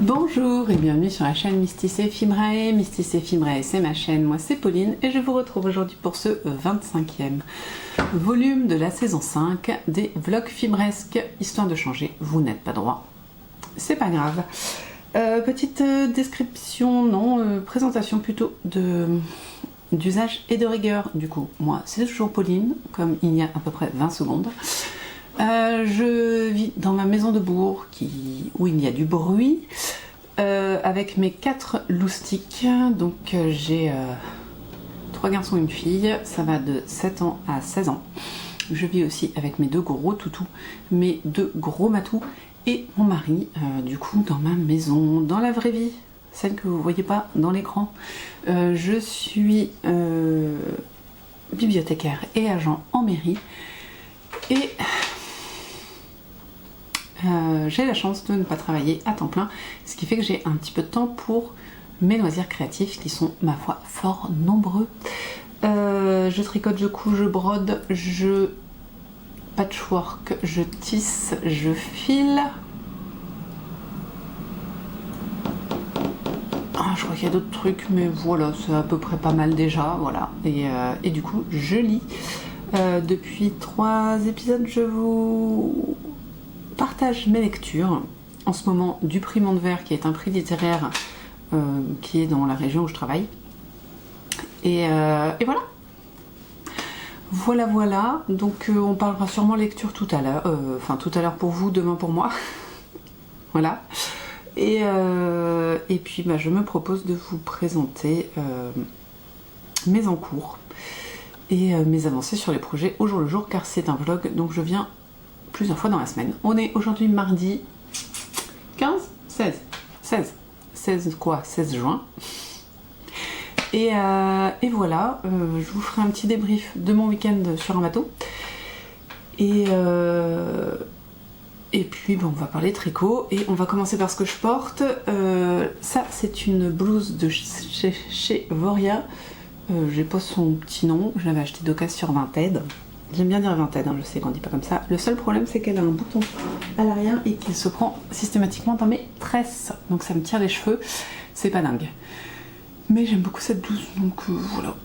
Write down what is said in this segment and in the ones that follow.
Bonjour et bienvenue sur la chaîne Mystis et Fimrae. Mystis et Fimrae, c'est ma chaîne, moi c'est Pauline et je vous retrouve aujourd'hui pour ce 25e volume de la saison 5 des vlogs fimresques. Histoire de changer, vous n'êtes pas droit, c'est pas grave. Petite description, non, présentation plutôt d'usage et de rigueur. Du coup, moi c'est toujours Pauline, comme il y a à peu près 20 secondes. Je vis dans ma maison de bourg où il y a du bruit avec mes 4 loustiques. Donc j'ai 3 garçons et une fille, ça va de 7 ans à 16 ans. Je vis aussi avec mes 2 gros toutous, mes 2 gros matous et mon mari, du coup dans ma maison, dans la vraie vie, celle que vous voyez pas dans l'écran. Je suis bibliothécaire et agent en mairie et j'ai la chance de ne pas travailler à temps plein, ce qui fait que j'ai un petit peu de temps pour mes loisirs créatifs qui sont, ma foi, fort nombreux. Je tricote, je couds, je brode, je patchwork, je tisse, je file. Je crois qu'il y a d'autres trucs, mais voilà, c'est à peu près pas mal déjà, voilà. Et du coup, je lis. Depuis 3 épisodes, je vous partage mes lectures. En ce moment, du prix Montvert, qui est un prix littéraire qui est dans la région où je travaille. Et voilà. Voilà. Donc on parlera sûrement lecture tout à l'heure. Enfin, tout à l'heure pour vous, demain pour moi. Voilà. Et puis, je me propose de vous présenter mes encours et mes avancées sur les projets au jour le jour, car c'est un vlog, donc je viens plusieurs fois dans la semaine. On est aujourd'hui mardi 16 juin. Et voilà, je vous ferai un petit débrief de mon week-end sur un bateau. Et puis on va parler tricot et on va commencer par ce que je porte. Ça, c'est une blouse de chez Voria. J'ai pas son petit nom, je l'avais acheté d'occasion sur Vinted. J'aime bien dire Vinted, je sais qu'on dit pas comme ça. Le seul problème, c'est qu'elle a un bouton à l'arrière et qu'il se prend systématiquement dans mes tresses. Donc ça me tire les cheveux, c'est pas dingue. Mais j'aime beaucoup cette blouse, donc voilà.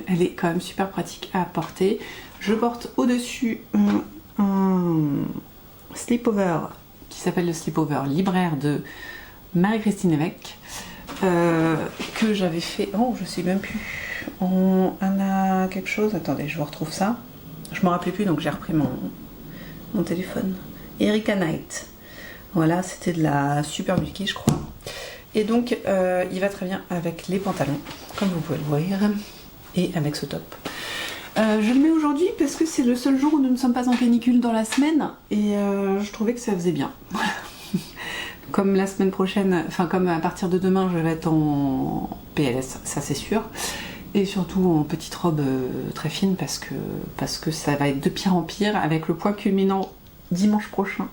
Elle est quand même super pratique à porter. Je porte au-dessus un slipover qui s'appelle le slipover libraire de Marie-Christine Évêque. Que j'avais fait, je sais même plus, on a quelque chose, attendez, je vous retrouve ça. Je m'en rappelais plus, donc j'ai repris mon téléphone. Erika Knight. Voilà, c'était de la Super Bulky, je crois. Et donc, il va très bien avec les pantalons, comme vous pouvez le voir, et avec ce top. Je le mets aujourd'hui parce que c'est le seul jour où nous ne sommes pas en canicule dans la semaine, et je trouvais que ça faisait bien. Comme la semaine prochaine, enfin comme à partir de demain, je vais être en PLS, ça c'est sûr. Et surtout en petite robe très fine parce que ça va être de pire en pire avec le point culminant dimanche prochain.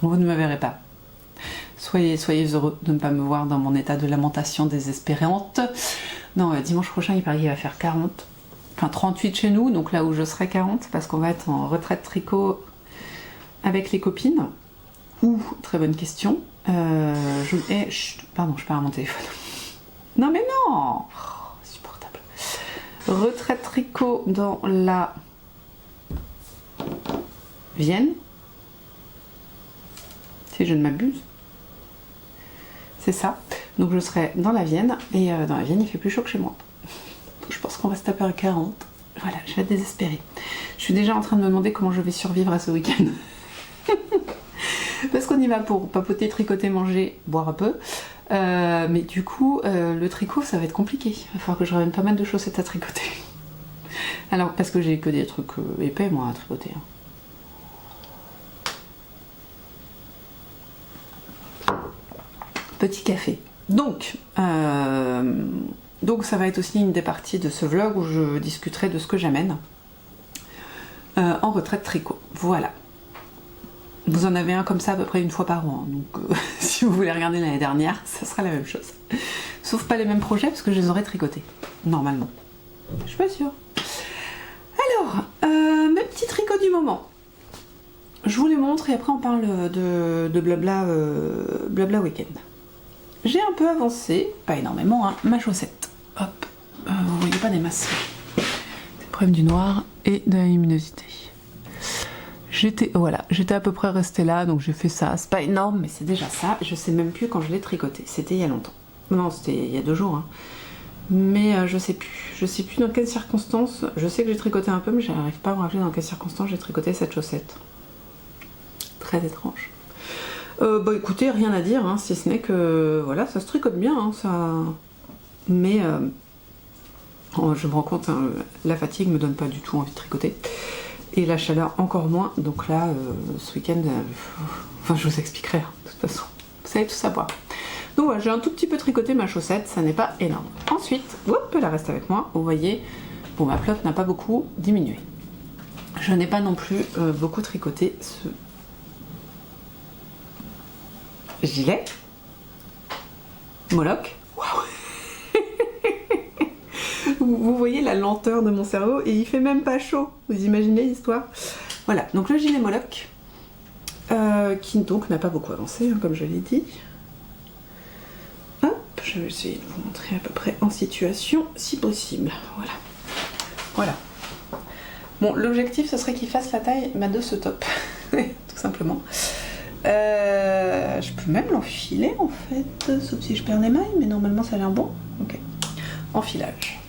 Vous ne me verrez pas. Soyez heureux de ne pas me voir dans mon état de lamentation désespérante. Non, dimanche prochain, il paraît qu'il va faire 40. Enfin 38 chez nous, donc là où je serai 40, parce qu'on va être en retraite tricot avec les copines. Très bonne question. Pardon, je perds mon téléphone. Non mais non, insupportable. Retraite tricot dans la Vienne, si je ne m'abuse. C'est ça. Donc je serai dans la Vienne, et dans la Vienne il fait plus chaud que chez moi. Donc je pense qu'on va se taper à 40. Voilà, je vais être désespérée. Je suis déjà en train de me demander comment je vais survivre à ce week-end. Parce qu'on y va pour papoter, tricoter, manger, boire un peu. Mais du coup, le tricot, ça va être compliqué. Il va falloir que je ramène pas mal de chaussettes à tricoter. Alors, parce que j'ai que des trucs épais, moi, à tricoter. Petit café. Donc, ça va être aussi une des parties de ce vlog où je discuterai de ce que j'amène en retraite tricot. Voilà. Vous en avez un comme ça à peu près une fois par an, donc si vous voulez regarder l'année dernière, ça sera la même chose. Sauf pas les mêmes projets parce que je les aurais tricotés, normalement. Je suis pas sûre. Alors, mes petits tricots du moment. Je vous les montre et après on parle de blabla week-end. j'ai un peu avancé, pas énormément, hein, ma chaussette. Hop, vous voyez pas des masses. Des problèmes du noir et de la luminosité. J'étais à peu près restée là, donc j'ai fait ça. C'est pas énorme, mais c'est déjà ça. Je sais même plus quand je l'ai tricoté. C'était il y a longtemps. Non, c'était il y a 2 jours. Hein. Mais je sais plus. Je sais plus dans quelles circonstances. Je sais que j'ai tricoté un peu, mais j'arrive pas à me rappeler dans quelles circonstances j'ai tricoté cette chaussette. Très étrange. Bah écoutez, rien à dire, hein, si ce n'est que voilà, ça se tricote bien, hein, ça. Mais je me rends compte, hein, la fatigue me donne pas du tout envie de tricoter. Et la chaleur encore moins. Donc là, ce week-end, enfin je vous expliquerai, hein, de toute façon. Vous savez tout savoir. Donc voilà, j'ai un tout petit peu tricoté ma chaussette, ça n'est pas énorme. Ensuite, hop, elle reste avec moi. Vous voyez, bon, ma flotte n'a pas beaucoup diminué. Je n'ai pas non plus beaucoup tricoté ce gilet. Moloch. Waouh. Vous voyez la lenteur de mon cerveau et il fait même pas chaud. Vous imaginez l'histoire? Voilà, donc le gilet Moloch, qui donc n'a pas beaucoup avancé, hein, comme je l'ai dit. Je vais essayer de vous montrer à peu près en situation, si possible. Voilà. Voilà. Bon, l'objectif, ce serait qu'il fasse la taille de ce top. Tout simplement. Je peux même l'enfiler, en fait. Sauf si je perds les mailles, mais normalement, ça a l'air bon. Ok. Enfilage.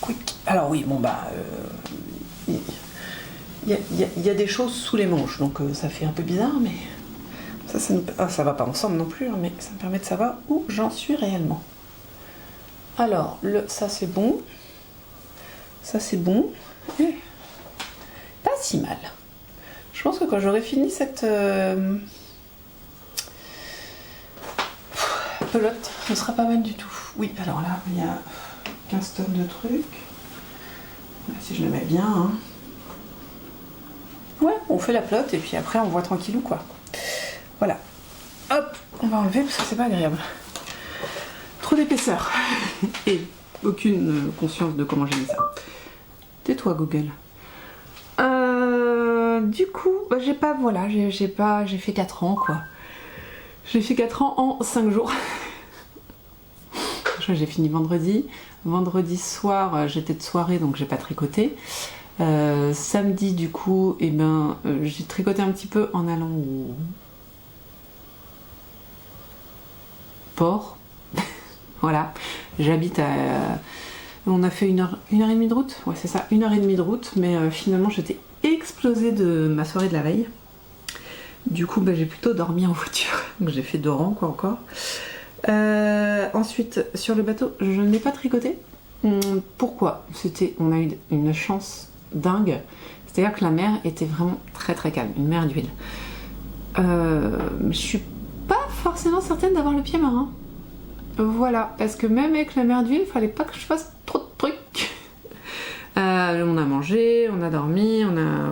Quick. Alors oui, bon, bah... il y a des choses sous les manches, donc ça fait un peu bizarre, mais... Ça va pas ensemble non plus, hein, mais ça me permet de savoir où j'en suis réellement. Alors, ça c'est bon. Ça c'est bon. Et pas si mal. Je pense que quand j'aurai fini cette pelote, ce sera pas mal du tout. Oui, alors là, il y a 15 tonnes de trucs. Si je le mets bien. Hein. Ouais, on fait la pelote et puis après on voit tranquillou quoi. Voilà. Hop, on va enlever parce que c'est pas agréable. Trop d'épaisseur. Et aucune conscience de comment j'ai mis ça. Tais-toi Google. Du coup, bah, j'ai fait 4 ans quoi. J'ai fait 4 ans en 5 jours. J'ai fini vendredi. Vendredi soir, j'étais de soirée donc j'ai pas tricoté. Samedi du coup, j'ai tricoté un petit peu en allant au port. Voilà, j'habite à... On a fait une heure et demie de route. Ouais, c'est ça, 1h30 de route, mais finalement j'étais explosée de ma soirée de la veille. Du coup, j'ai plutôt dormi en voiture. Donc j'ai fait 2 rangs, quoi, encore. Ensuite, sur le bateau, je n'ai pas tricoté. Pourquoi? On a eu une chance dingue. C'est-à-dire que la mer était vraiment très très calme, une mer d'huile. Je suis pas forcément certaine d'avoir le pied marin. Voilà, parce que même avec la mer d'huile, il fallait pas que je fasse trop de trucs. On a mangé, on a dormi,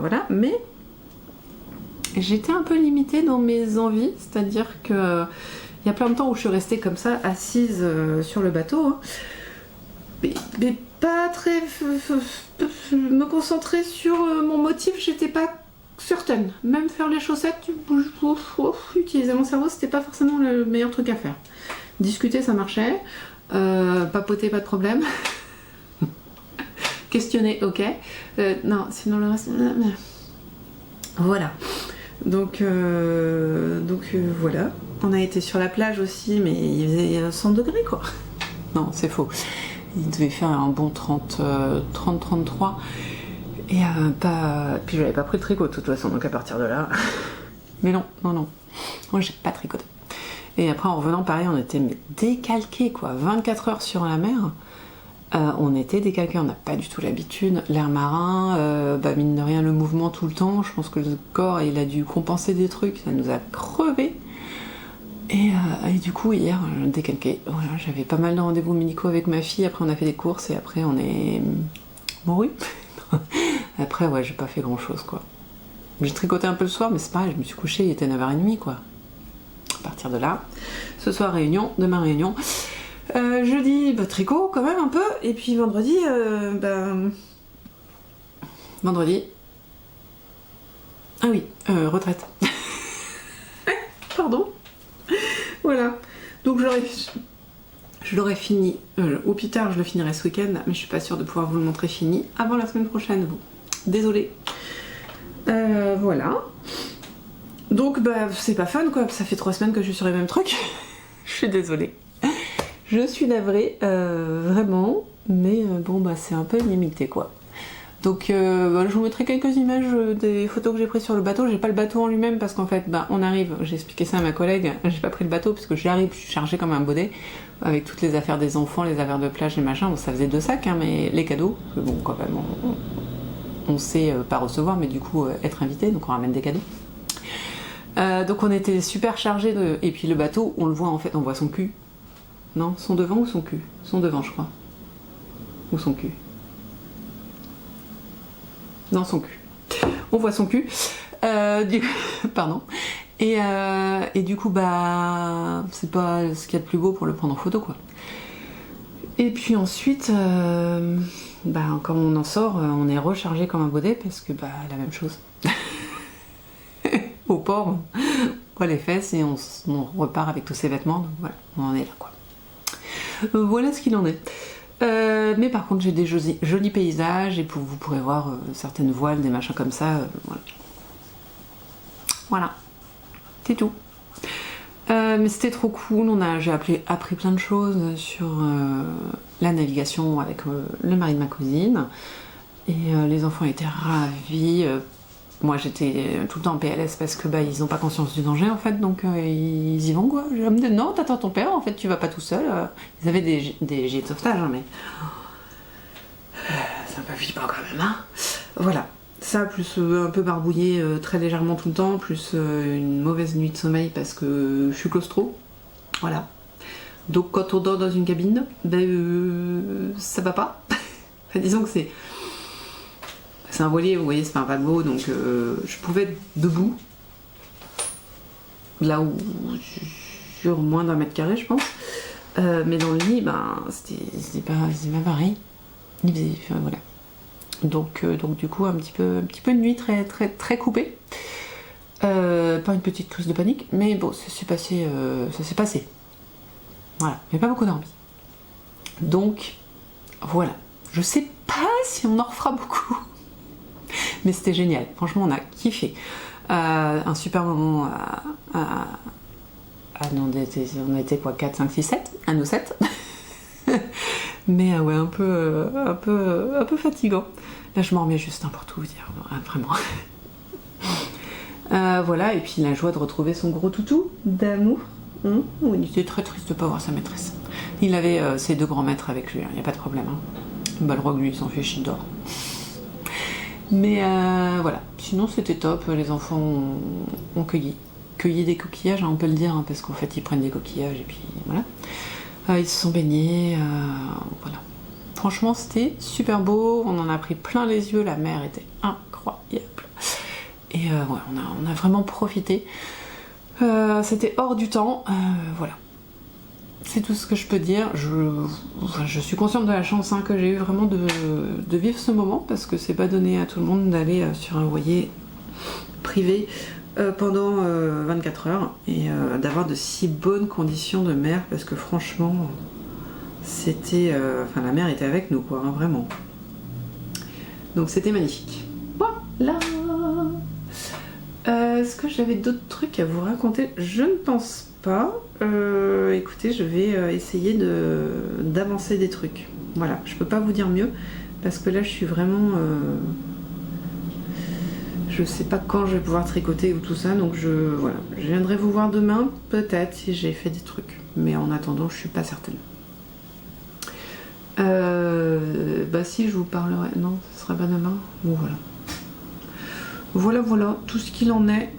voilà, mais j'étais un peu limitée dans mes envies, c'est-à-dire que il y a plein de temps où je suis restée comme ça, assise sur le bateau, hein, mais pas très... me concentrer sur mon motif, j'étais pas certaine. Même faire les chaussettes, utiliser mon cerveau, c'était pas forcément le meilleur truc à faire. Discuter, ça marchait. Papoter, pas de problème. Questionner, ok. Non, sinon le reste... Voilà. Donc voilà. On a été sur la plage aussi, mais il faisait 100 degrés, quoi. Non, c'est faux. Il devait faire un bon 30-33. Et puis j'avais pas pris de tricot de toute façon, donc à partir de là... Mais non. Moi, j'ai pas tricoté. Et après, en revenant, pareil, on était décalqués, quoi. 24 heures sur la mer. On était décalqués, on n'a pas du tout l'habitude. L'air marin, mine de rien, le mouvement tout le temps. Je pense que le corps, il a dû compenser des trucs. Ça nous a crevés. Et du coup, hier, décalqué. Voilà, j'avais pas mal de rendez-vous médicaux avec ma fille. Après, on a fait des courses et après, on est mouru. Après, ouais, j'ai pas fait grand-chose, quoi. J'ai tricoté un peu le soir, mais c'est pareil, je me suis couchée, il était 9h30, quoi. À partir de là, ce soir réunion, demain réunion. Jeudi, tricot quand même un peu, et puis vendredi, vendredi. Ah oui, retraite. Pardon. Voilà. Donc je l'aurai fini, au plus tard je le finirai ce week-end, mais je suis pas sûre de pouvoir vous le montrer fini avant la semaine prochaine. Bon, désolée. Voilà. Donc bah c'est pas fun quoi, ça fait 3 semaines que je suis sur les mêmes trucs. Je suis désolée. Je suis navrée, vraiment, mais bon bah c'est un peu limité quoi. Donc je vous mettrai quelques images des photos que j'ai prises sur le bateau. J'ai pas le bateau en lui-même parce qu'en fait on arrive, j'ai expliqué ça à ma collègue, j'ai pas pris le bateau parce que j'arrive, je suis chargée comme un baudet avec toutes les affaires des enfants, les affaires de plage et machin. Bon ça faisait 2 sacs hein, mais les cadeaux, bon quand même on sait pas recevoir mais du coup être invité, donc on ramène des cadeaux. Donc on était super chargés et puis le bateau on le voit en fait, on voit son cul. Non, son devant ou son cul? Son devant je crois. Ou son cul. Non, son cul. On voit son cul. Pardon. Et du coup, bah, c'est pas ce qu'il y a de plus beau pour le prendre en photo, quoi. Et puis ensuite, bah, quand on en sort, on est rechargé comme un baudet parce que, bah, la même chose. Au port, on voit les fesses et on repart avec tous ses vêtements. Donc voilà, on en est là, quoi. Voilà ce qu'il en est. Mais par contre j'ai des jolis paysages et vous pourrez voir certaines voiles, des machins comme ça. Voilà. C'est tout. Mais c'était trop cool, j'ai appris plein de choses sur la navigation avec le mari de ma cousine. Et les enfants étaient ravis. Moi j'étais tout le temps en PLS parce que bah, ils n'ont pas conscience du danger en fait, donc ils y vont quoi. Je me dis non, t'attends ton père, en fait tu vas pas tout seul. Ils avaient des gilets de sauvetage, hein, mais c'est un peu flippant quand même. Hein. Voilà, ça plus un peu barbouillé très légèrement tout le temps, plus une mauvaise nuit de sommeil parce que je suis claustro. Voilà. Donc quand on dort dans une cabine, ben, ça va pas. Enfin, disons que c'est un voilier, vous voyez, c'est pas un paquebot, donc je pouvais être debout, là où sur moins d'1 mètre carré, je pense. Mais dans le lit, ben, c'était pas pareil. Enfin, voilà. Donc du coup, un petit peu une nuit très, très, très coupée. Pas une petite crise de panique, mais bon, ça s'est passé. Voilà, mais pas beaucoup dormi. Donc, voilà. Je sais pas si on en refera beaucoup. Mais c'était génial, franchement on a kiffé. Un super moment on était quoi, 4, 5, 6, 7 à nous 7. Mais ouais, un peu fatigant. Là je m'en remets juste pour tout vous dire, vraiment. Voilà, et puis la joie de retrouver son gros toutou d'amour. Il était très triste de ne pas voir sa maîtresse. Il avait ses 2 grands maîtres avec lui, il n'y a pas de problème. Balrog lui il s'en fait chier dehors. Mais voilà, sinon c'était top, les enfants ont cueilli des coquillages, hein, on peut le dire, hein, parce qu'en fait ils prennent des coquillages et puis voilà. Ils se sont baignés, voilà. Franchement c'était super beau, on en a pris plein les yeux, la mer était incroyable. Et ouais, on a vraiment profité. C'était hors du temps, voilà. C'est tout ce que je peux dire. Je suis consciente de la chance que j'ai eu vraiment de vivre ce moment parce que c'est pas donné à tout le monde d'aller sur un voilier privé pendant 24 heures et d'avoir de si bonnes conditions de mer parce que franchement c'était la mer était avec nous quoi, hein, vraiment. Donc c'était magnifique. Voilà. Est-ce que j'avais d'autres trucs à vous raconter? Je ne pense pas. Écoutez, je vais essayer d'avancer des trucs. Voilà, je peux pas vous dire mieux parce que là je suis vraiment je sais pas quand je vais pouvoir tricoter ou tout ça, donc voilà, je viendrai vous voir demain peut-être si j'ai fait des trucs, mais en attendant je suis pas certaine. Bah si je vous parlerai, non, ce sera pas demain. Bon voilà tout ce qu'il en est,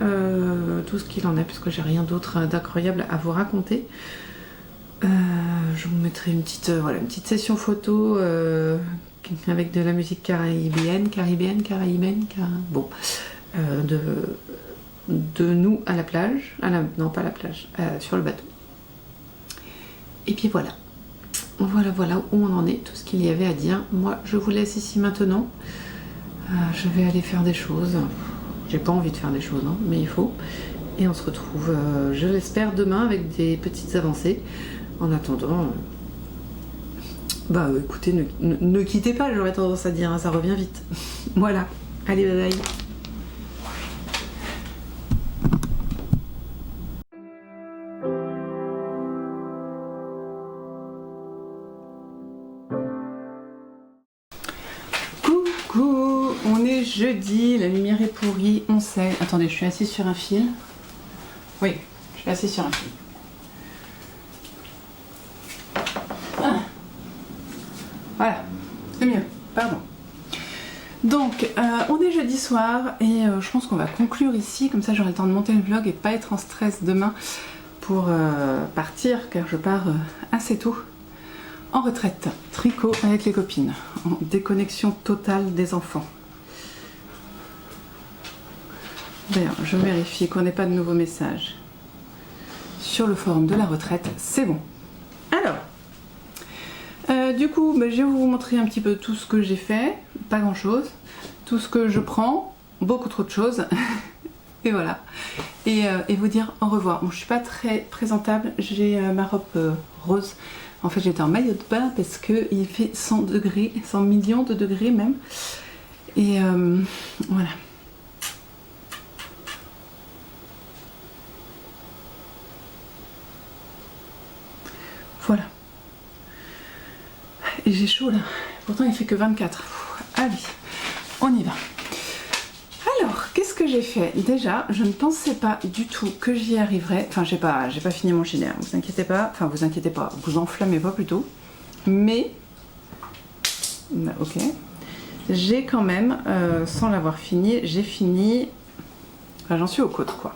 puisque j'ai rien d'autre d'incroyable à vous raconter. Je vous mettrai une petite session photo avec de la musique caribéenne, bon, de nous à la plage, non pas à la plage, sur le bateau. Et puis voilà où on en est, tout ce qu'il y avait à dire. Moi je vous laisse ici maintenant. Je vais aller faire des choses. J'ai pas envie de faire des choses, hein, mais il faut. Et on se retrouve, je l'espère, demain avec des petites avancées. En attendant, écoutez, ne quittez pas, j'aurais tendance à dire, hein, ça revient vite. Voilà, allez, bye bye. Coucou, on est jeudi, la lumière est pourrie, on sait. Attendez, je suis assise sur un fil. Oui, je suis assise sur un fil. Voilà, c'est mieux, pardon. Donc, on est jeudi soir et je pense qu'on va conclure ici, comme ça j'aurai le temps de monter le vlog et pas être en stress demain pour partir, car je pars assez tôt en retraite, tricot avec les copines, en déconnexion totale des enfants. D'ailleurs, je vérifie qu'on n'ait pas de nouveaux messages sur le forum de la retraite, c'est bon. Alors, du coup, je vais vous montrer un petit peu tout ce que j'ai fait, pas grand chose, tout ce que je prends, beaucoup trop de choses, et voilà, et vous dire au revoir. Bon, je suis pas très présentable, j'ai ma robe rose, en fait j'étais en maillot de bain parce qu'il fait 100 degrés, 100 millions de degrés même, et voilà. Voilà. Et j'ai chaud là. Pourtant il fait que 24. Allez, on y va. Alors, qu'est-ce que j'ai fait? Déjà, je ne pensais pas du tout que j'y arriverais. Enfin, j'ai pas fini mon gilet, vous inquiétez pas. Enfin, vous inquiétez pas, vous enflammez pas plutôt. Mais, ok. J'ai quand même, sans l'avoir fini, j'ai fini. Enfin, j'en suis aux côtes quoi.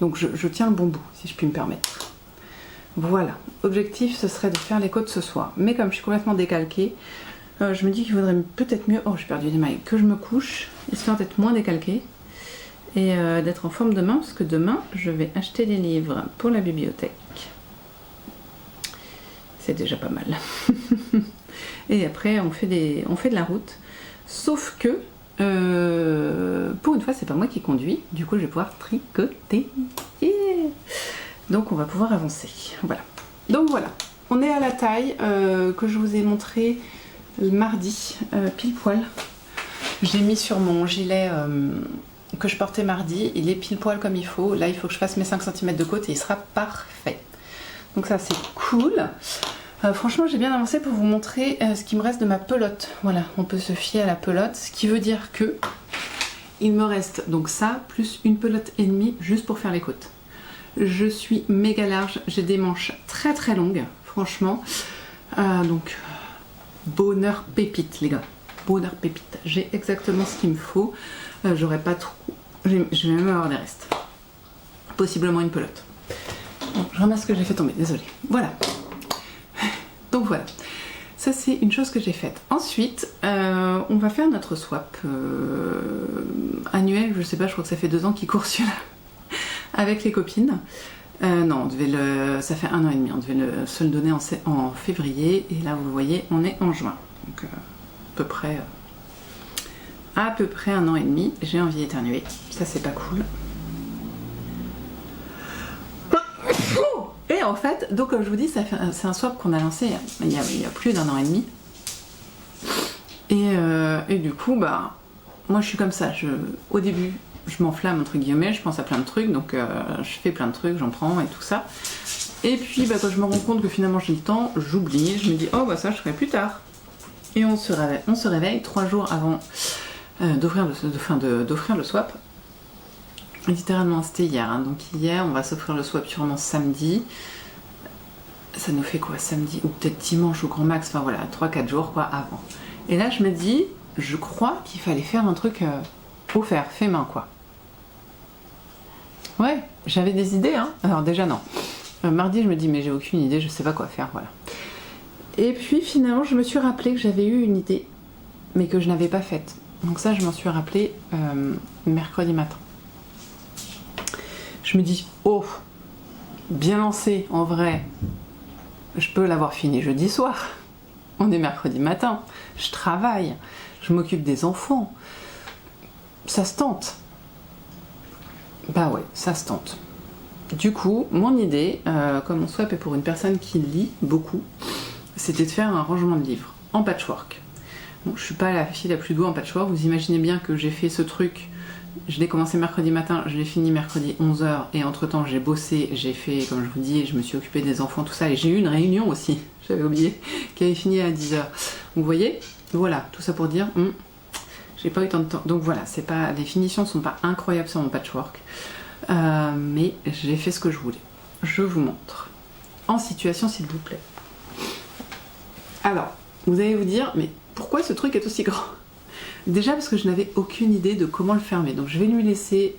Donc je tiens le bon bout, si je puis me permettre. Voilà, objectif ce serait de faire les côtes ce soir, mais comme je suis complètement décalquée, je me dis qu'il vaudrait peut-être mieux, oh j'ai perdu les mailles, que je me couche, histoire d'être moins décalquée et d'être en forme demain, parce que demain je vais acheter des livres pour la bibliothèque. C'est déjà pas mal. Et après on fait de la route, sauf que pour une fois c'est pas moi qui conduis, du coup je vais pouvoir tricoter. Yeah. Donc on va pouvoir avancer, voilà. Donc voilà, on est à la taille que je vous ai montré le mardi, pile poil. J'ai mis sur mon gilet que je portais mardi, il est pile poil comme il faut. Là il faut que je fasse mes 5 cm de côte et il sera parfait. Donc ça c'est cool. Franchement j'ai bien avancé pour vous montrer ce qui me reste de ma pelote. Voilà, on peut se fier à la pelote, ce qui veut dire que il me reste donc ça, plus une pelote et demie juste pour faire les côtes. Je suis méga large, j'ai des manches très très longues, franchement. Donc, bonheur pépite les gars, bonheur pépite. J'ai exactement ce qu'il me faut. J'aurais pas trop... Je vais même avoir des restes. Possiblement une pelote. Bon, je ramasse ce que j'ai fait tomber, désolée. Voilà. Donc voilà. Ça c'est une chose que j'ai faite. Ensuite, on va faire notre swap annuel. Je sais pas, je crois que ça fait 2 ans qu'il court celui-là. Avec les copines. Non, ça fait 1 an et demi, on devait se le donner en février, et là vous voyez, on est en juin. Donc à peu près 1 an et demi, j'ai envie d'éternuer, ça c'est pas cool. Et en fait, donc comme je vous dis, c'est un swap qu'on a lancé il y a plus d'1 an et demi. Et du coup, moi je suis comme ça, au début, je m'enflamme entre guillemets, je pense à plein de trucs, donc je fais plein de trucs, j'en prends et tout ça. Et puis quand je me rends compte que finalement j'ai le temps, j'oublie, je me dis oh ça je ferai plus tard. Et on se réveille 3 jours avant d'offrir le swap. Littéralement c'était hier, hein. Donc hier on va s'offrir le swap sûrement samedi. Ça nous fait quoi samedi ou peut-être dimanche au grand max, enfin voilà, 3-4 jours quoi avant. Et là je me dis, je crois qu'il fallait faire un truc offert, fait main quoi. Ouais, j'avais des idées, hein. Alors déjà non. Mardi je me dis mais j'ai aucune idée, je sais pas quoi faire, voilà. Et puis finalement je me suis rappelé que j'avais eu une idée, mais que je n'avais pas faite. Donc ça je m'en suis rappelé mercredi matin. Je me dis, oh, bien lancé en vrai, je peux l'avoir fini jeudi soir. On est mercredi matin, je travaille, je m'occupe des enfants. Ça se tente. Bah ouais, ça se tente. Du coup, mon idée, comme mon swap est pour une personne qui lit beaucoup, c'était de faire un rangement de livres en patchwork. Bon, je suis pas la fille la plus douée en patchwork, vous imaginez bien que j'ai fait ce truc, je l'ai commencé mercredi matin, je l'ai fini mercredi 11h, et entre temps j'ai bossé, j'ai fait, comme je vous dis, je me suis occupée des enfants, tout ça, et j'ai eu une réunion aussi, j'avais oublié, qui avait fini à 10h. Vous voyez, voilà, tout ça pour dire, j'ai pas eu tant de temps. Donc voilà, c'est pas, les finitions sont pas incroyables sur mon patchwork, mais j'ai fait ce que je voulais. Je vous montre. En situation, s'il vous plaît. Alors, vous allez vous dire, mais pourquoi ce truc est aussi grand? Déjà parce que je n'avais aucune idée de comment le fermer. Donc je vais lui laisser...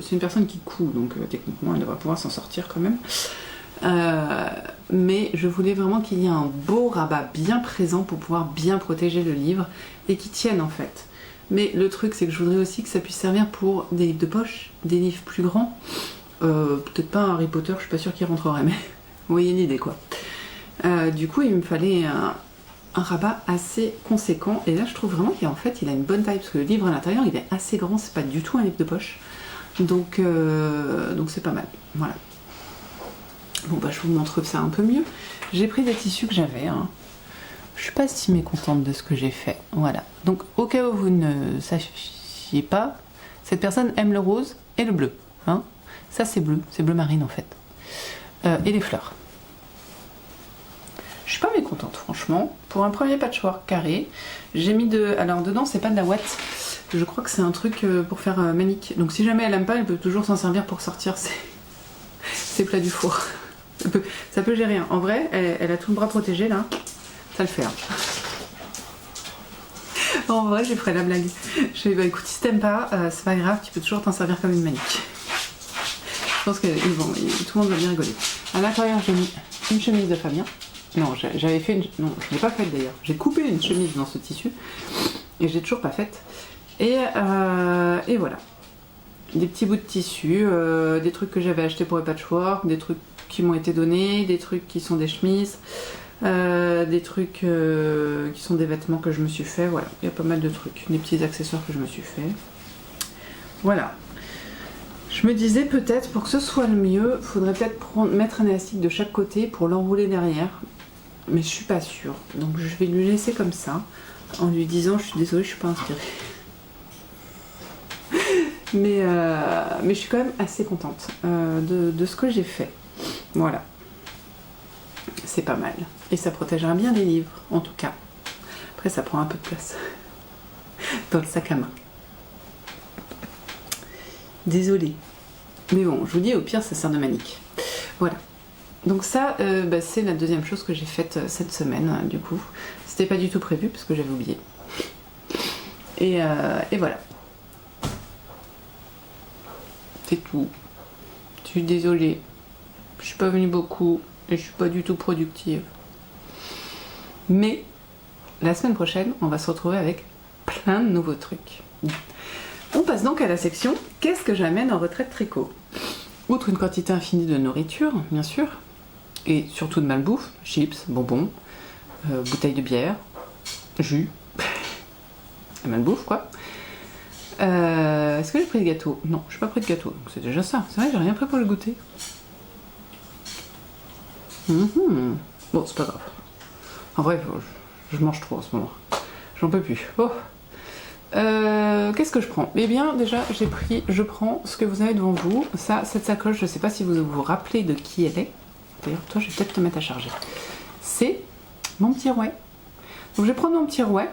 c'est une personne qui coud, donc techniquement elle devrait pouvoir s'en sortir quand même. Mais je voulais vraiment qu'il y ait un beau rabat bien présent pour pouvoir bien protéger le livre et qu'il tienne en fait. Mais le truc c'est que je voudrais aussi que ça puisse servir pour des livres de poche, des livres plus grands. Peut-être pas un Harry Potter, je suis pas sûre qu'il rentrerait, mais vous voyez l'idée quoi. Du coup il me fallait un rabat assez conséquent, et là je trouve vraiment qu'il a une bonne taille parce que le livre à l'intérieur il est assez grand, c'est pas du tout un livre de poche, donc c'est pas mal. Voilà. Bon bah je vous montre ça un peu mieux. J'ai pris des tissus que j'avais, je suis pas si mécontente de ce que j'ai fait. Voilà. Donc au cas où vous ne sachiez pas, cette personne aime le rose et le bleu. Ça c'est bleu marine en fait. Et les fleurs. Je suis pas mécontente franchement. Pour un premier patchwork carré, j'ai mis alors dedans c'est pas de la ouate. Je crois que c'est un truc pour faire manique. Donc si jamais elle aime pas, elle peut toujours s'en servir pour sortir ses plats du four. Ça peut gérer. En vrai, elle a tout le bras protégé là. Ça le fait. En vrai, j'ai fait la blague. Je fais, bah écoute, si t'aimes pas, c'est pas grave, tu peux toujours t'en servir comme une manique. Je pense que tout le monde va bien rigoler. À l'intérieur, j'ai mis une chemise de Fabien. Non, j'avais fait une... Non, je l'ai pas faite d'ailleurs. J'ai coupé une chemise dans ce tissu. Et je l'ai toujours pas faite. Et voilà. Des petits bouts de tissu, des trucs que j'avais achetés pour le patchwork, des trucs qui m'ont été donnés, des trucs qui sont des chemises, des trucs qui sont des vêtements que je me suis fait. Voilà, il y a pas mal de trucs. Des petits accessoires que je me suis fait. Voilà. Je me disais peut-être pour que ce soit le mieux, faudrait peut-être mettre un élastique de chaque côté pour l'enrouler derrière. Mais je suis pas sûre. Donc je vais lui laisser comme ça, en lui disant je suis désolée, je suis pas inspirée. mais je suis quand même assez contente de ce que j'ai fait. Voilà. C'est pas mal. Et ça protégera bien les livres, en tout cas. Après ça prend un peu de place dans le sac à main. Désolée. Mais bon, je vous dis, au pire, ça sert de manique. Voilà. Donc ça, c'est la deuxième chose que j'ai faite cette semaine, du coup. C'était pas du tout prévu, parce que j'avais oublié. Et voilà. C'est tout. Je suis désolée. Je suis pas venue beaucoup, et je suis pas du tout productive. Mais, la semaine prochaine, on va se retrouver avec plein de nouveaux trucs. On passe donc à la section « Qu'est-ce que j'amène en retraite tricot ?» Outre une quantité infinie de nourriture, bien sûr, et surtout de malbouffe, chips, bonbons, bouteilles de bière, jus, et malbouffe quoi. Est-ce que j'ai pris de gâteau? Non, je n'ai pas pris de gâteau, donc c'est déjà ça. C'est vrai, j'ai rien pris pour le goûter. Bon, c'est pas grave. En vrai, je mange trop en ce moment. J'en peux plus. Oh. Qu'est-ce que je prends? Eh bien, déjà, je prends ce que vous avez devant vous. Ça, cette sacoche, je sais pas si vous vous rappelez de qui elle est. D'ailleurs, toi, je vais peut-être te mettre à charger. C'est mon petit rouet. Donc, je vais prendre mon petit rouet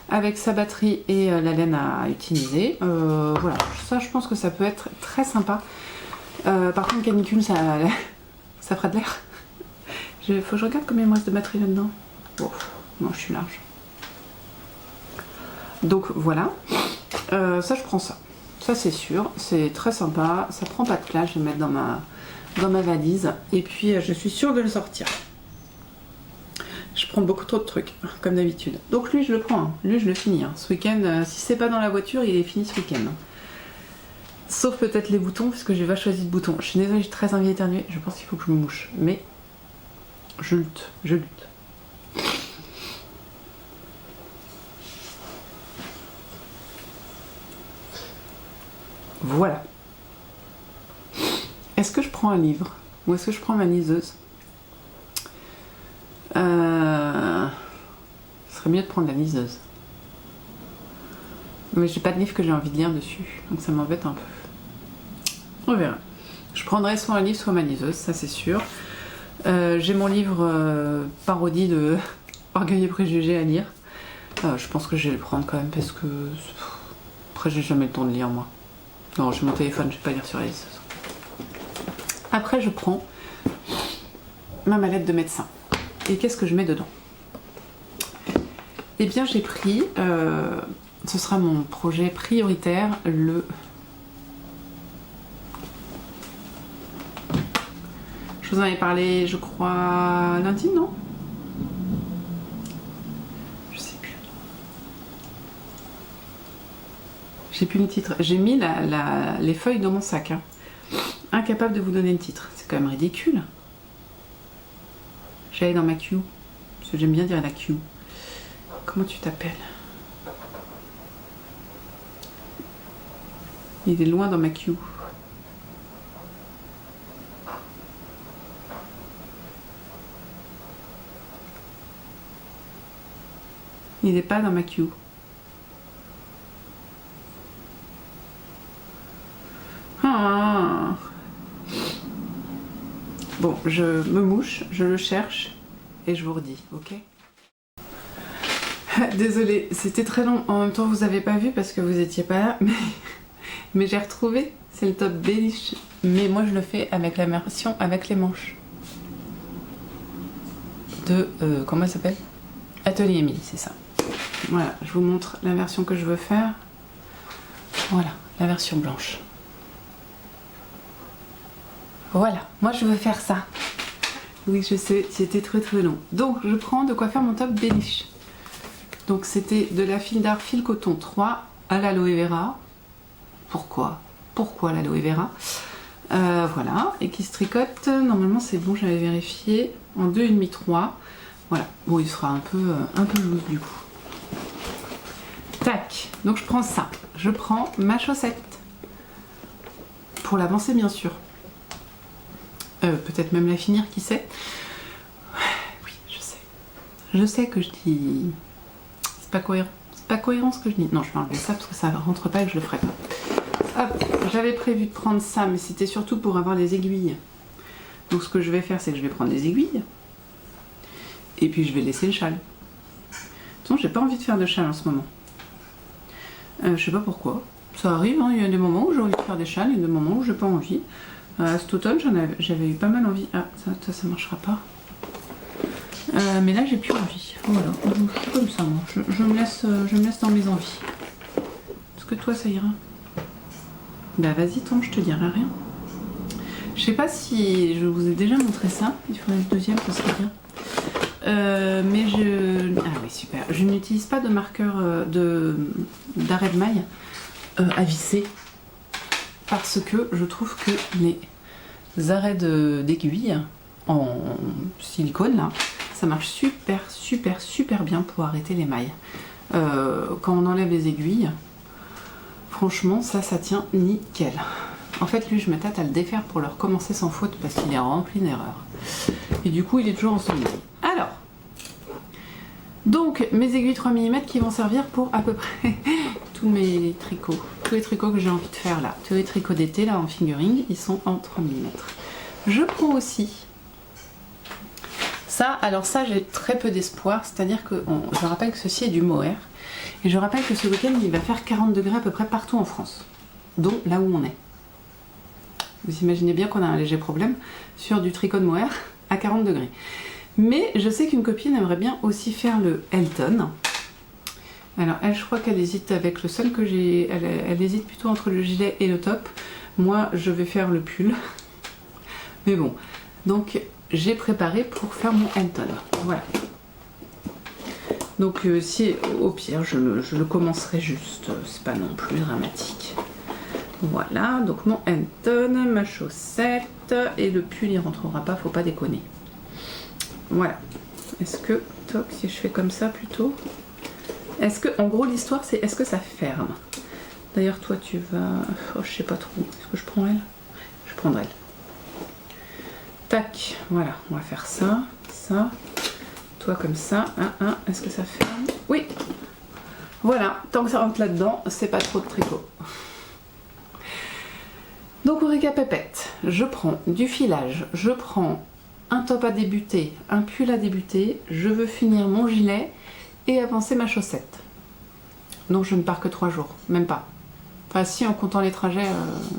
avec sa batterie et la laine à utiliser. Voilà, ça, je pense que ça peut être très sympa. Par contre, canicule, ça fera de l'air. Faut que je regarde combien il me reste de batterie là-dedans. Oh, non, je suis large. Donc voilà, ça je prends ça. Ça c'est sûr, c'est très sympa, ça prend pas de place, je vais le mettre dans ma valise. Et puis je suis sûre de le sortir. Je prends beaucoup trop de trucs, comme d'habitude. Donc lui je le prends, lui je le finis. Ce week-end, si c'est pas dans la voiture, il est fini ce week-end. Sauf peut-être les boutons, parce que j'ai pas choisi de boutons. Je suis désolée, j'ai très envie d'éternuer, je pense qu'il faut que je me mouche. Mais je lutte. Voilà. Est-ce que je prends un livre ou est-ce que je prends ma liseuse? Ce serait mieux de prendre la liseuse. Mais j'ai pas de livre que j'ai envie de lire dessus, donc ça m'embête un peu. On verra. Je prendrai soit un livre, soit ma liseuse, ça c'est sûr. J'ai mon livre parodie de Orgueil et Préjugés à lire. Je pense que je vais le prendre quand même parce que après j'ai jamais le temps de lire moi. Non, j'ai mon téléphone, je vais pas lire sur la liseuse. Après je prends ma mallette de médecin. Et qu'est-ce que je mets dedans? Eh bien j'ai pris, ce sera mon projet prioritaire, je vous en avais parlé, je crois, lundi, non? Je sais plus. J'ai plus le titre. J'ai mis les feuilles dans mon sac. Hein. Incapable de vous donner le titre. C'est quand même ridicule. J'allais dans ma queue. Parce que j'aime bien dire la queue. Comment tu t'appelles? Il est loin dans ma queue. Il n'est pas dans ma queue. Ah. Bon, je me mouche, je le cherche et je vous redis, ok? Désolée, c'était très long. En même temps, vous n'avez pas vu parce que vous n'étiez pas là, mais j'ai retrouvé. C'est le top Delish. Mais moi, je le fais avec la version avec les manches. De, comment elle s'appelle? Atelier Emily, c'est ça. Voilà, je vous montre la version que je veux faire. Voilà, la version blanche. Voilà, moi je veux faire ça. Oui, je sais, c'était très très long. Donc, je prends de quoi faire mon top Delish. Donc, c'était de la fine d'art fil coton 3 à l'aloe vera. Pourquoi? Pourquoi l'aloe vera? Voilà, et qui se tricote. Normalement, c'est bon, j'avais vérifié. En 2,5, 3. Voilà, bon, il sera un peu loose du coup. Tac, donc je prends ça. Je prends ma chaussette. Pour l'avancer, bien sûr. Peut-être même la finir, qui sait. Oui, je sais. Je sais que je dis... C'est pas cohérent. C'est pas cohérent ce que je dis. Non, je vais enlever ça parce que ça rentre pas et que je le ferai pas. Hop, j'avais prévu de prendre ça, mais c'était surtout pour avoir des aiguilles. Donc ce que je vais faire, c'est que je vais prendre des aiguilles. Et puis je vais laisser le châle. De toute façon, j'ai pas envie de faire de châle en ce moment. Je sais pas pourquoi. Ça arrive, hein. Il y a des moments où j'ai envie de faire des châles et des moments où j'ai pas envie. Cet automne, j'avais eu pas mal envie. Ah, ça marchera pas. Mais là, j'ai plus envie. Voilà, je suis comme ça, moi. Je me laisse dans mes envies. Est-ce que toi, ça ira? Bah vas-y, tombe, je te dirai rien. Je sais pas si je vous ai déjà montré ça. Il faudrait le deuxième, ça serait bien. Mais ah oui, super. Je n'utilise pas de marqueur d'arrêt de maille à visser. Parce que je trouve que les arrêts d'aiguille en silicone, là, ça marche super bien pour arrêter les mailles. Quand on enlève les aiguilles, franchement, ça tient nickel. En fait, lui, je me tâte à le défaire pour le recommencer sans faute parce qu'il est rempli d'erreurs. Et du coup, il est toujours en solide. Alors, donc, mes aiguilles 3 mm qui vont servir pour à peu près tous mes tricots. Tous les tricots que j'ai envie de faire là. Tous les tricots d'été, là, en fingering, ils sont en 3 mm. Je prends aussi ça. Alors ça, j'ai très peu d'espoir. C'est-à-dire que, je rappelle que ceci est du mohair. Et je rappelle que ce week-end, il va faire 40 degrés à peu près partout en France. Dont là où on est. Vous imaginez bien qu'on a un léger problème sur du tricot de mohair à 40 degrés. Mais je sais qu'une copine aimerait bien aussi faire le Elton. Alors elle, je crois qu'elle hésite avec le seul que j'ai. Elle hésite plutôt entre le gilet et le top. Moi, je vais faire le pull. Mais bon. Donc, j'ai préparé pour faire mon Elton. Voilà. Donc, si au pire, je le commencerai juste. C'est pas non plus dramatique. Voilà, donc mon Elton, ma chaussette et le pull il rentrera pas, faut pas déconner. Voilà. Est-ce que, toc, si je fais comme ça plutôt, est-ce que, en gros l'histoire c'est est-ce que ça ferme? D'ailleurs toi tu vas, oh je sais pas trop, est-ce que je prends elle? Je prendrai elle. Tac, voilà, on va faire ça, ça. Toi comme ça, est-ce que ça ferme? Oui. Voilà, tant que ça rentre là-dedans, c'est pas trop de tricot. Donc on récapépète. Je prends du filage, je prends un top à débuter, un pull à débuter, je veux finir mon gilet et avancer ma chaussette. Donc je ne pars que 3 jours, même pas. Enfin si, en comptant les trajets,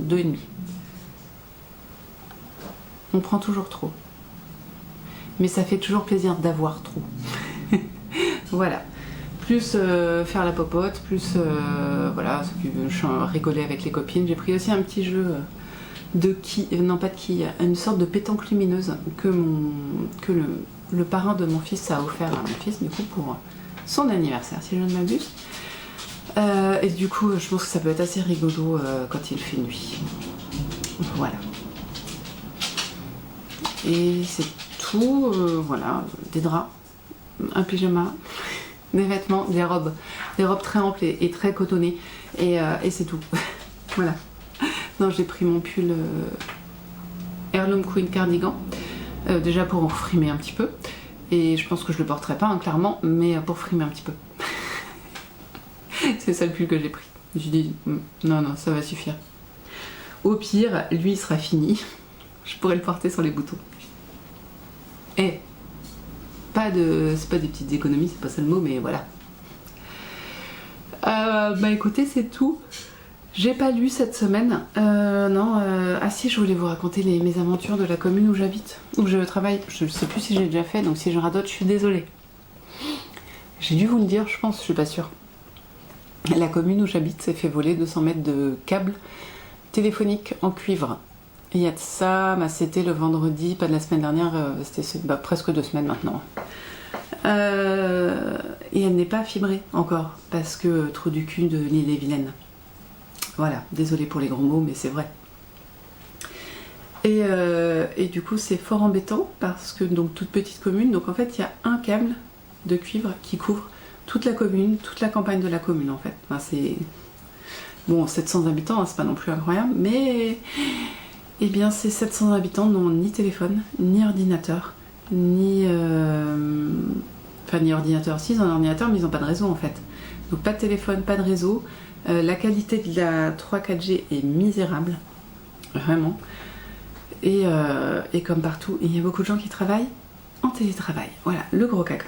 2,5. On prend toujours trop. Mais ça fait toujours plaisir d'avoir trop. Voilà. Plus faire la popote, plus voilà, rigoler avec les copines. J'ai pris aussi un petit jeu de quilles, non pas de quilles, une sorte de pétanque lumineuse que le parrain de mon fils a offert à mon fils, du coup, pour son anniversaire, si je ne m'abuse. Et du coup, je pense que ça peut être assez rigolo quand il fait nuit. Voilà. Et c'est tout, voilà, des draps, un pyjama, des vêtements, des robes très amples et très cotonnées, et c'est tout. Voilà. Non, j'ai pris mon pull Heirloom Queen cardigan, déjà pour en frimer un petit peu, et je pense que je le porterai pas, hein, clairement, mais pour frimer un petit peu. C'est le seul pull que j'ai pris. J'ai dit, non, ça va suffire. Au pire, lui, il sera fini. Je pourrais le porter sur les boutons. Et c'est pas des petites économies, c'est pas ça le mot, mais voilà. Bah écoutez, c'est tout. J'ai pas lu cette semaine. Ah si, je voulais vous raconter mes aventures de la commune où j'habite, où je travaille. Je sais plus si j'ai déjà fait, donc si je radote, je suis désolée. J'ai dû vous le dire, je pense, je suis pas sûre. La commune où j'habite s'est fait voler 200 mètres de câbles téléphoniques en cuivre. Il y a de ça, c'était le vendredi, pas de la semaine dernière, c'était presque 2 semaines maintenant. Et elle n'est pas fibrée encore, parce que trou du cul de l'Île-et-Vilaine. Voilà, désolée pour les gros mots, mais c'est vrai. Et du coup, c'est fort embêtant, parce que, donc, toute petite commune, donc en fait, il y a un câble de cuivre qui couvre toute la commune, toute la campagne de la commune, en fait. Enfin, c'est... Bon, 700 habitants, hein, c'est pas non plus incroyable, mais... Eh bien, ces 700 habitants n'ont ni téléphone, ni ordinateur, ni ordinateur. Si, ils ont un ordinateur, mais ils n'ont pas de réseau, en fait. Donc, pas de téléphone, pas de réseau. La qualité de la 3-4G est misérable, vraiment. Et comme partout, il y a beaucoup de gens qui travaillent en télétravail. Voilà, le gros caca.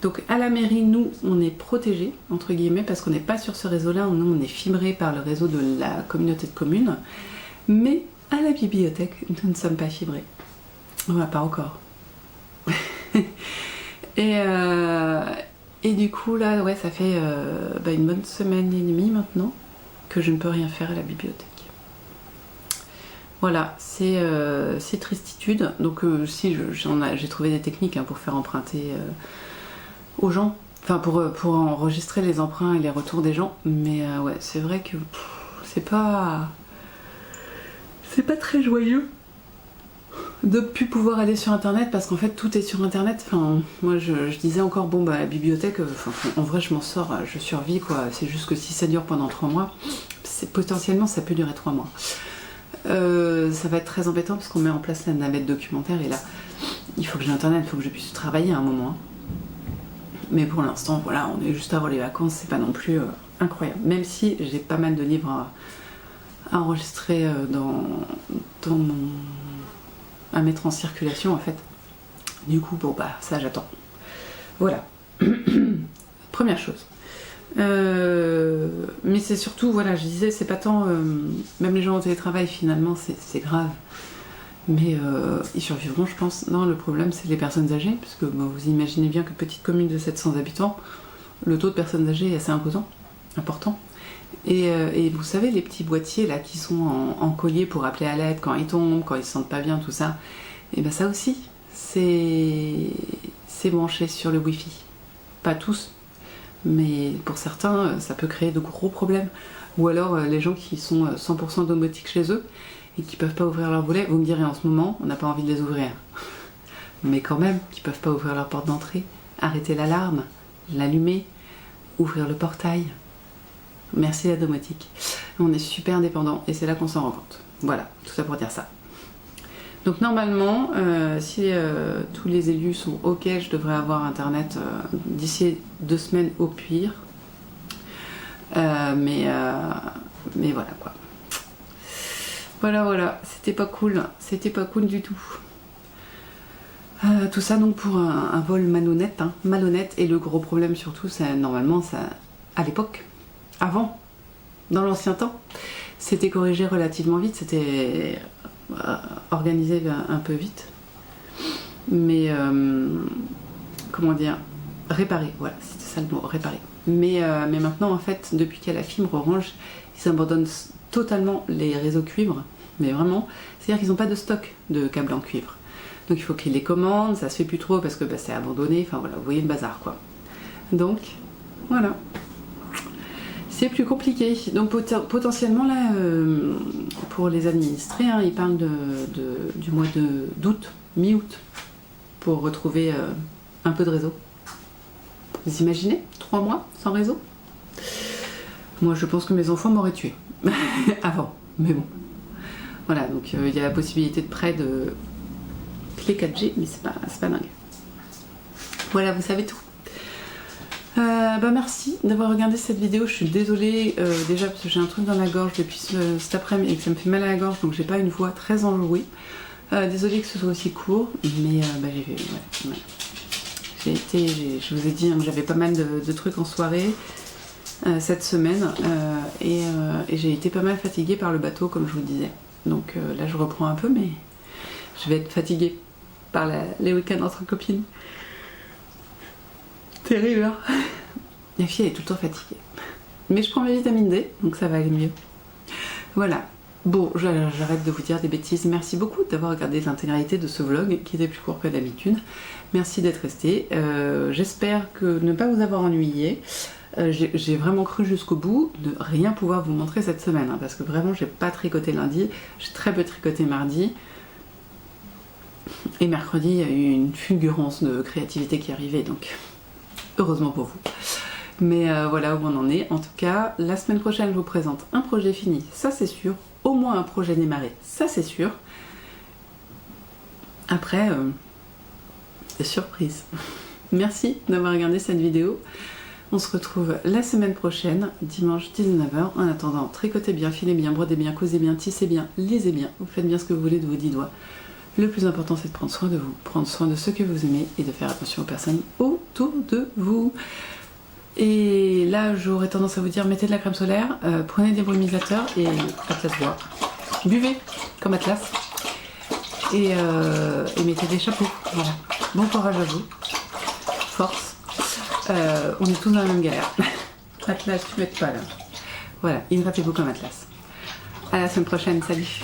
Donc, à la mairie, nous, on est protégés, entre guillemets, parce qu'on n'est pas sur ce réseau-là. Nous, on est fibrés par le réseau de la communauté de communes. Mais... à la bibliothèque, nous ne sommes pas fibrés. Enfin, pas encore. et du coup, là, ouais, ça fait une bonne semaine et demie maintenant que je ne peux rien faire à la bibliothèque. Voilà, c'est tristitude. Donc, si j'ai trouvé des techniques pour faire emprunter aux gens, enfin pour enregistrer les emprunts et les retours des gens. Mais ouais, c'est vrai que c'est pas très joyeux de plus pouvoir aller sur internet, parce qu'en fait tout est sur internet. Enfin, moi je disais encore, bon bah la bibliothèque, en vrai je m'en sors, je survis quoi. C'est juste que si ça dure pendant 3 mois, potentiellement ça peut durer 3 mois. Ça va être très embêtant parce qu'on met en place la navette documentaire, et là il faut que j'ai internet, il faut que je puisse travailler à un moment. Mais pour l'instant, voilà, on est juste avant les vacances, c'est pas non plus incroyable. Même si j'ai pas mal de livres à enregistrer à mettre en circulation en fait. Du coup, bon bah ça j'attends. Voilà. Première chose. Mais c'est surtout, voilà, je disais, c'est pas tant, même les gens au télétravail finalement, c'est grave. Mais ils survivront, je pense. Non, le problème c'est les personnes âgées, parce que vous imaginez bien que petite commune de 700 habitants, le taux de personnes âgées est assez important. Et vous savez, les petits boîtiers là qui sont en collier pour appeler à l'aide quand ils tombent, quand ils se sentent pas bien, tout ça, et ben ça aussi, c'est branché sur le Wi-Fi. Pas tous, mais pour certains, ça peut créer de gros problèmes. Ou alors les gens qui sont 100% domotiques chez eux et qui peuvent pas ouvrir leur volet, vous me direz en ce moment, on n'a pas envie de les ouvrir. Mais quand même, qui peuvent pas ouvrir leur porte d'entrée, arrêter l'alarme, l'allumer, ouvrir le portail. Merci la domotique. On est super indépendant et c'est là qu'on s'en rend compte. Voilà, tout ça pour dire ça. Donc normalement, si tous les élus sont ok, je devrais avoir internet d'ici 2 semaines au pire. Mais voilà quoi. Voilà, c'était pas cool du tout. Tout ça donc pour un vol malhonnête, et le gros problème surtout, c'est normalement ça, à l'époque, avant, dans l'ancien temps, c'était corrigé relativement vite, c'était organisé un peu vite, mais comment dire, réparé, voilà, c'était ça le mot, réparé. Mais maintenant en fait, depuis qu'il y a la fibre Orange, ils abandonnent totalement les réseaux cuivre, mais vraiment, c'est-à-dire qu'ils n'ont pas de stock de câbles en cuivre. Donc il faut qu'ils les commandent, ça se fait plus trop parce que c'est abandonné, enfin voilà, vous voyez le bazar quoi. Donc voilà, c'est plus compliqué. Donc potentiellement là, pour les administrés, ils parlent du mois d'août, mi-août, pour retrouver un peu de réseau. Vous imaginez 3 mois sans réseau? Moi je pense que mes enfants m'auraient tué avant, mais bon. Voilà, donc il y a la possibilité de prêt de clé 4G, mais c'est pas dingue. Voilà, vous savez tout. Merci d'avoir regardé cette vidéo. Je suis désolée déjà parce que j'ai un truc dans la gorge depuis cet après-midi et que ça me fait mal à la gorge, donc j'ai pas une voix très enjouée. Désolée que ce soit aussi court, mais je vous ai dit que j'avais pas mal de trucs en soirée cette semaine et j'ai été pas mal fatiguée par le bateau comme je vous disais. Donc là je reprends un peu, mais je vais être fatiguée par les week-ends entre copines. Terrible, hein. La fille elle est tout le temps fatiguée. Mais je prends mes vitamines D, donc ça va aller mieux. Voilà. Bon, j'arrête de vous dire des bêtises. Merci beaucoup d'avoir regardé l'intégralité de ce vlog qui était plus court que d'habitude. Merci d'être resté. J'espère que ne pas vous avoir ennuyé. J'ai vraiment cru jusqu'au bout de rien pouvoir vous montrer cette semaine, parce que vraiment j'ai pas tricoté lundi, j'ai très peu tricoté mardi. Et mercredi, il y a eu une fulgurance de créativité qui arrivait, donc heureusement pour vous. Mais voilà où on en est. En tout cas, la semaine prochaine, je vous présente un projet fini, ça c'est sûr. Au moins un projet démarré, ça c'est sûr. Après, des surprises. Merci d'avoir regardé cette vidéo. On se retrouve la semaine prochaine, dimanche 19h. En attendant, tricotez bien, filez bien, brodez bien, causez bien, tissez bien, lisez bien. Vous faites bien ce que vous voulez de vos 10 doigts. Le plus important, c'est de prendre soin de vous, prendre soin de ceux que vous aimez et de faire attention aux personnes autour de vous. Et là, j'aurais tendance à vous dire, mettez de la crème solaire, prenez des brumisateurs et Atlas bois. Buvez comme Atlas et mettez des chapeaux. Voilà. Bon courage à vous. Force. On est tous dans la même galère. Atlas, tu m'aides pas là. Voilà, hydratez-vous comme Atlas. À la semaine prochaine, salut.